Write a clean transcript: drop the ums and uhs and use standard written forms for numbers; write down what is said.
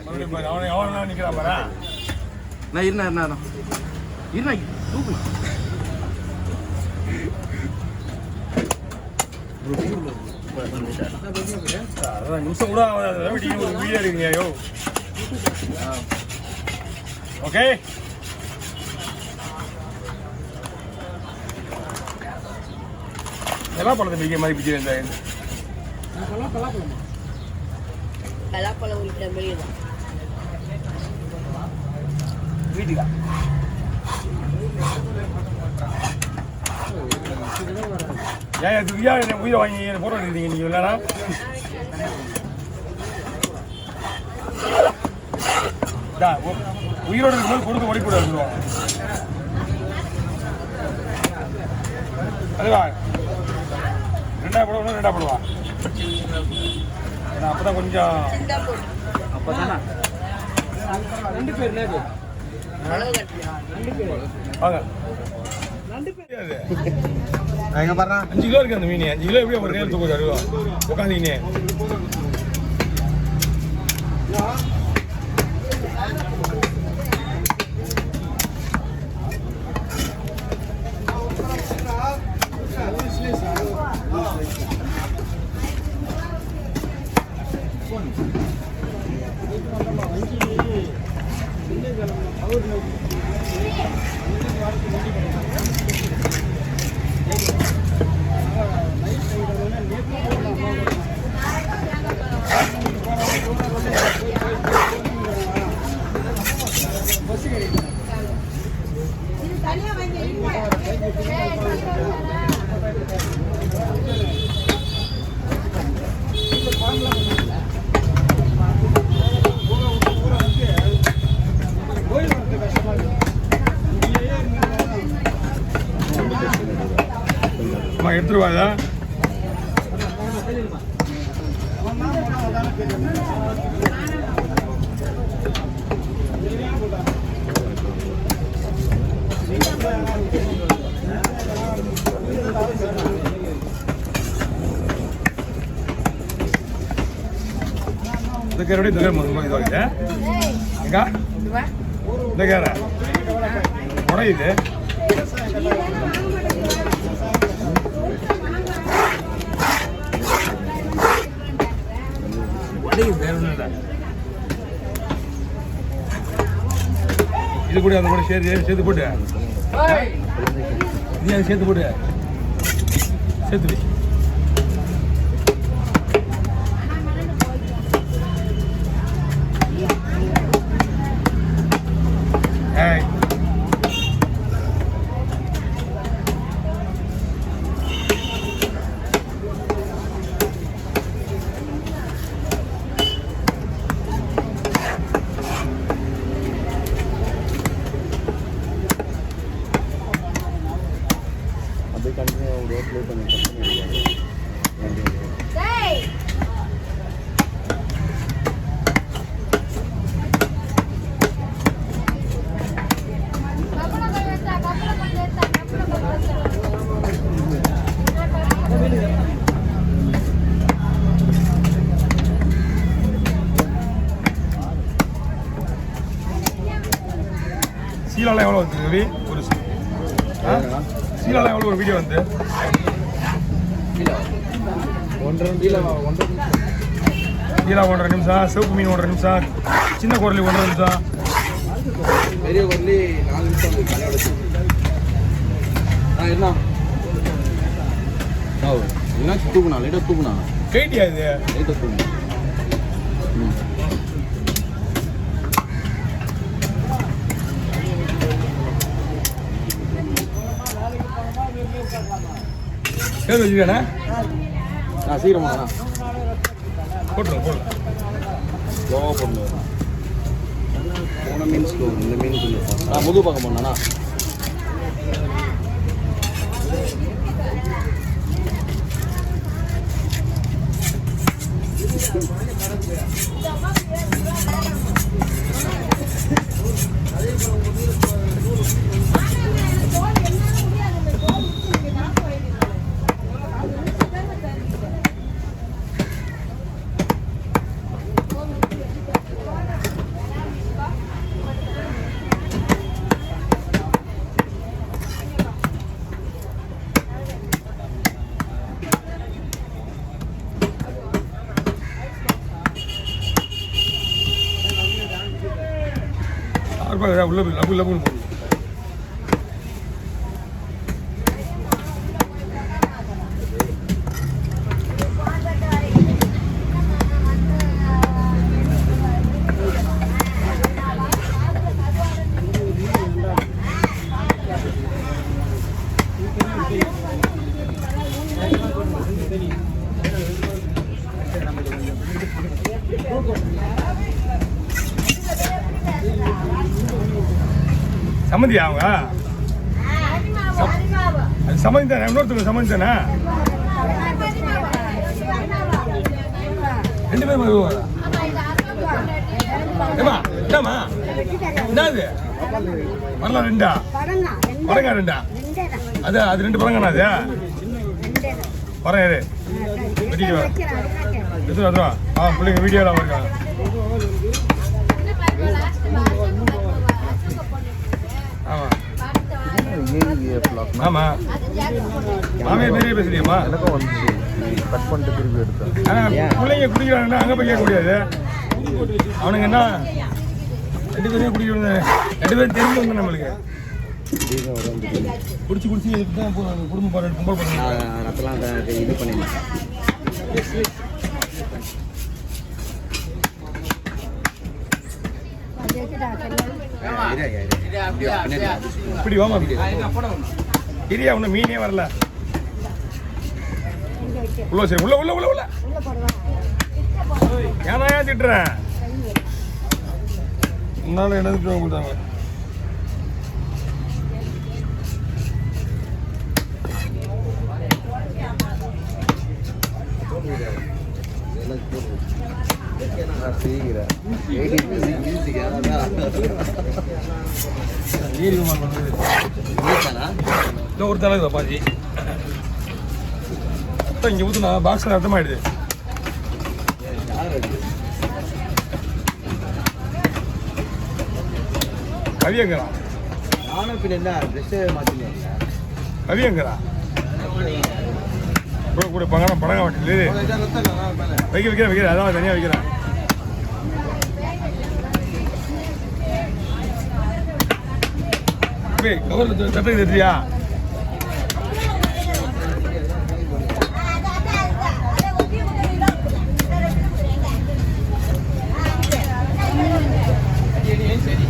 அவன் நிற்கிறான் பாரு. நான் இருண்ணா தூக்குண்ணா. நிமிஷம் கூட வீடியோ எடுக்குங்க. ஐயோ ஓகே. எல்லாம் பழத்தை மிக மாதிரி பிடிச்சி வீட்டுக்கா ஏன் துரியா உயிரை வாங்கி போட்டோ எடுத்தீங்க நீங்க இல்லைனா? உயிரோடு இருக்கும்போது கொடுத்து ஓடிக்கூடாது சொல்லுவாங்க. அதுவா ரெண்டா போடுவா அப்பதான் கொஞ்சம் அப்பதானா 2 பேர் வாங்க. எங்க பாரு 5 கிலோ இருக்கு அந்த மீன். 5 கிலோ எப்படியா ஒரு நேரம் தூக்கம் அழுவா உட்காந்தீங்கன்னே. எடுத்துருவாதா இந்த இதாகுது. இந்த கேரை உடையுது. இது கூட அந்த கூட சேர்த்து போட்டு இது சேர்த்து போட்டு சேர்த்து சீலாலாம் எவ்வளோ வந்து ரவி? ஒரு சீலாலாம் எவ்வளோ ஒரு வீடியோ வந்து? சீலா 1.5 நிமிஷம், சிவப்பு மீன் 1.5 நிமிஷம், சின்ன குரலி 1.5 நிமிஷம், பெரிய குரலி 4 நிமிஷம். என்ன தூக்குனா லைட்டாக தூக்குனா கைட்டியா இது லைட்டாக தூக்குனா. பேர் வச்சுக்கண்ணா சீக்கிரமாண்ணா போட்டுருங்க ஸ்லோவாக போடணும். போன மீன் ஸ்லோ இந்த மீன் கொஞ்சம் முது பார்க்க போனேண்ணா. சார்பாக உள்ள போய் லபு லபுன்னு போகுது. சம்மந்தியா அவங்க அது சம்மந்தி தானே இன்னொருத்தவங்க சம்மந்தி தானே ரெண்டு பேரும் வருவாங்க ஏமா என்னம்மா என்னது வரலாம் ரெண்டா பழங்கா ரெண்டா அது ரெண்டு பழங்கண்ணா அது வரேன் இரு வெட்டிட்டு வரேன் எத்தனை வந்துடுவா பிள்ளைங்க வீடியோலாம் இருக்காங்க ஆமா மாமியார் பெரிய பேசுறியம்மா எனக்கும் வந்துச்சு கட் பண்ணிட்டு திருப்பி எடுத்தேன். பிள்ளைங்க குடிக்கிறாங்கன்னா அங்கே போய் கேட்க முடியாது. அவனுங்க என்ன ரெண்டு பேரும் குடிக்கிறாங்க, ரெண்டு பேரும் தெரிஞ்சு வந்து நம்மளுக்கு குடிச்சு குடிச்சு தான் குடும்பம் பாரு கும்பல் பண்ணுறாங்க. அதெல்லாம் இது பண்ணிடலாம். இப்படி வாமா இரியா ஒன்றும் மீனே வரல. உள்ள சரி உள்ள உள்ள உள்ள உள்ள ஏன்னா ஏன் திட்டுறேன் முன்னால என்னது கொடுத்தாங்க. ஒரு தலைக்கு பாதி இங்கே ஊற்றுனா பாக்ஸில் அர்த்தமாயிடுது. கவியங்கிறா நானும் பின்ன என்ன ட்ரெஸ்ஸே மாற்றினேன். கவியங்கிறா கூட பங்காளம் பழங்க மாட்டேங்குது. வைக்கிறேன் அதான் தனியாக வைக்கிறேன். கவரில் சட்டை தெரியா சரி